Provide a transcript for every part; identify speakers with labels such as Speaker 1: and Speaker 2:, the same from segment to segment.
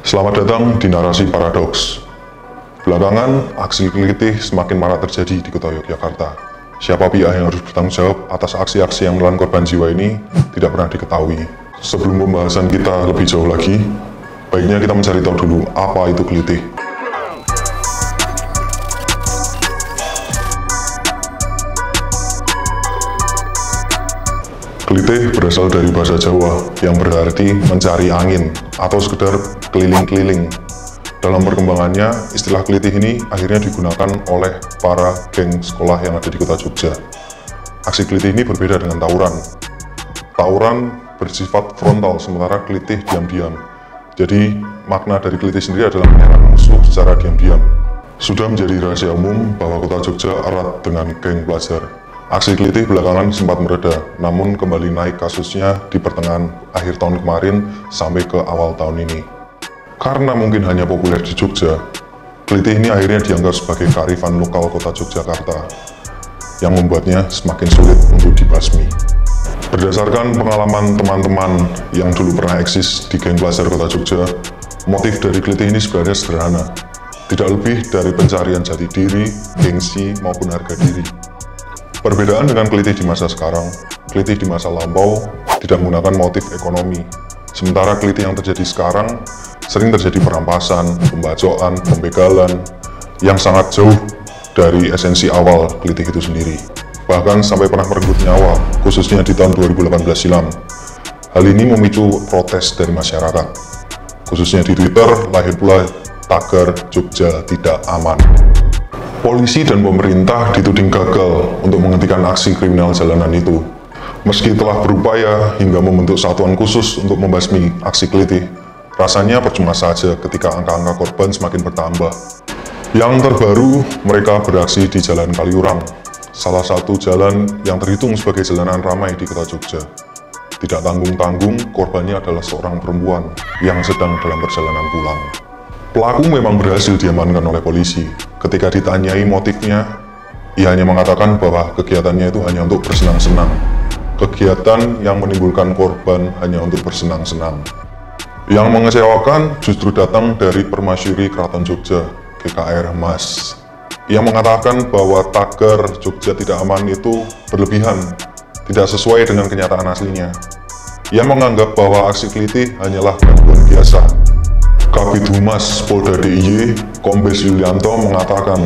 Speaker 1: Selamat datang di Narasi Paradoks. Belakangan, aksi kelitih semakin marak terjadi di kota Yogyakarta. Siapa pihak yang harus bertanggung jawab atas aksi-aksi yang menelan korban jiwa ini tidak pernah diketahui. Sebelum pembahasan kita lebih jauh lagi, baiknya kita mencari tahu dulu apa itu kelitih. Kelitih berasal dari bahasa Jawa yang berarti mencari angin atau sekedar keliling-keliling. Dalam perkembangannya, istilah kelitih ini akhirnya digunakan oleh para geng sekolah yang ada di kota Jogja. Aksi kelitih ini berbeda dengan tawuran. Tawuran bersifat frontal, sementara kelitih diam-diam. Jadi, makna dari kelitih sendiri adalah menyerang musuh secara diam-diam. Sudah menjadi rahasia umum bahwa kota Jogja erat dengan geng pelajar. Aksi kelitih belakangan sempat mereda, namun kembali naik kasusnya di pertengahan akhir tahun kemarin sampai ke awal tahun ini. Karena mungkin hanya populer di Jogja, kelitih ini akhirnya dianggap sebagai kearifan lokal kota Yogyakarta, yang membuatnya semakin sulit untuk dibasmi. Berdasarkan pengalaman teman-teman yang dulu pernah eksis di geng pelajar kota Jogja, motif dari kelitih ini sebenarnya sederhana. Tidak lebih dari pencarian jati diri, gengsi, maupun harga diri. Perbedaan dengan kelitih di masa sekarang, kelitih di masa lampau tidak menggunakan motif ekonomi. Sementara kelitih yang terjadi sekarang sering terjadi perampasan, pembacokan, pembegalan yang sangat jauh dari esensi awal kelitih itu sendiri. Bahkan sampai pernah merenggut nyawa, khususnya di tahun 2018 silam. Hal ini memicu protes dari masyarakat. Khususnya di Twitter, lahir pula tagar Jogja tidak aman. Polisi dan pemerintah dituding gagal untuk menghentikan aksi kriminal jalanan itu. Meski telah berupaya hingga membentuk satuan khusus untuk membasmi aksi kelitih, rasanya percuma saja ketika angka-angka korban semakin bertambah. Yang terbaru, mereka beraksi di Jalan Kaliurang, salah satu jalan yang terhitung sebagai jalanan ramai di kota Jogja. Tidak tanggung-tanggung, korbannya adalah seorang perempuan yang sedang dalam perjalanan pulang. Pelaku memang berhasil diamankan oleh polisi. Ketika ditanyai motifnya, ia hanya mengatakan bahwa kegiatannya itu hanya untuk bersenang-senang. Kegiatan yang menimbulkan korban hanya untuk bersenang-senang. Yang mengecewakan justru datang dari Permasyuri Keraton Jogja, GKR Mas. Ia mengatakan bahwa tagar Jogja tidak aman itu berlebihan, tidak sesuai dengan kenyataan aslinya. Ia menganggap bahwa aksi kelitih hanyalah gangguan biasa. Kabid Humas Polda DIY, Kombes Yulianto mengatakan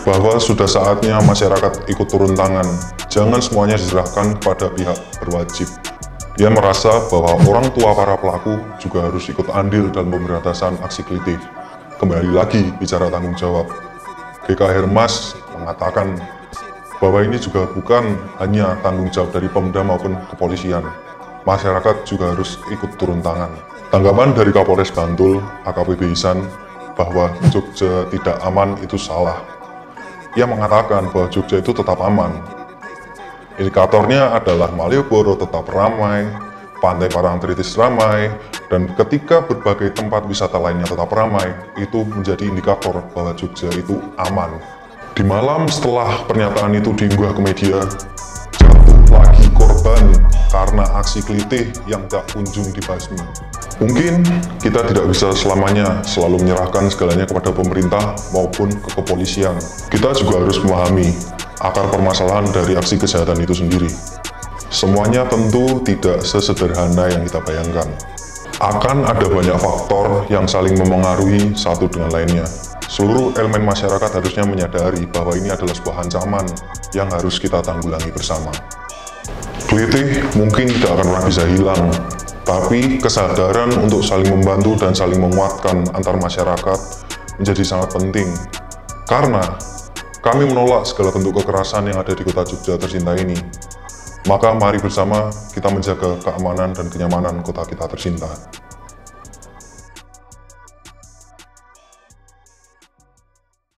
Speaker 1: bahwa sudah saatnya masyarakat ikut turun tangan, jangan semuanya diserahkan kepada pihak berwajib. Ia merasa bahwa orang tua para pelaku juga harus ikut andil dalam pemberantasan aksi kelitih. Kembali lagi bicara tanggung jawab, GKR Mas mengatakan bahwa ini juga bukan hanya tanggung jawab dari Pemda maupun kepolisian. Masyarakat juga harus ikut turun tangan. Tanggapan dari Kapolres Bantul, AKBP Ihsan, bahwa Jogja tidak aman itu salah. Ia mengatakan bahwa Jogja itu tetap aman. Indikatornya adalah Malioboro tetap ramai, Pantai Parangtritis ramai, dan ketika berbagai tempat wisata lainnya tetap ramai, itu menjadi indikator bahwa Jogja itu aman. Di malam setelah pernyataan itu diunggah ke media, jatuh lagi korban karena aksi kelitih yang tak kunjung dibasmi. Mungkin kita tidak bisa selamanya selalu menyerahkan segalanya kepada pemerintah maupun ke kepolisian. Kita juga harus memahami akar permasalahan dari aksi kejahatan itu sendiri. Semuanya tentu tidak sesederhana yang kita bayangkan. Akan ada banyak faktor yang saling memengaruhi satu dengan lainnya. Seluruh elemen masyarakat harusnya menyadari bahwa ini adalah sebuah ancaman yang harus kita tanggulangi bersama. Kelitih mungkin tidak akan pernah bisa hilang, tapi kesadaran untuk saling membantu dan saling menguatkan antar masyarakat menjadi sangat penting. Karena kami menolak segala bentuk kekerasan yang ada di kota Jogja tercinta ini. Maka mari bersama kita menjaga keamanan dan kenyamanan kota kita tercinta.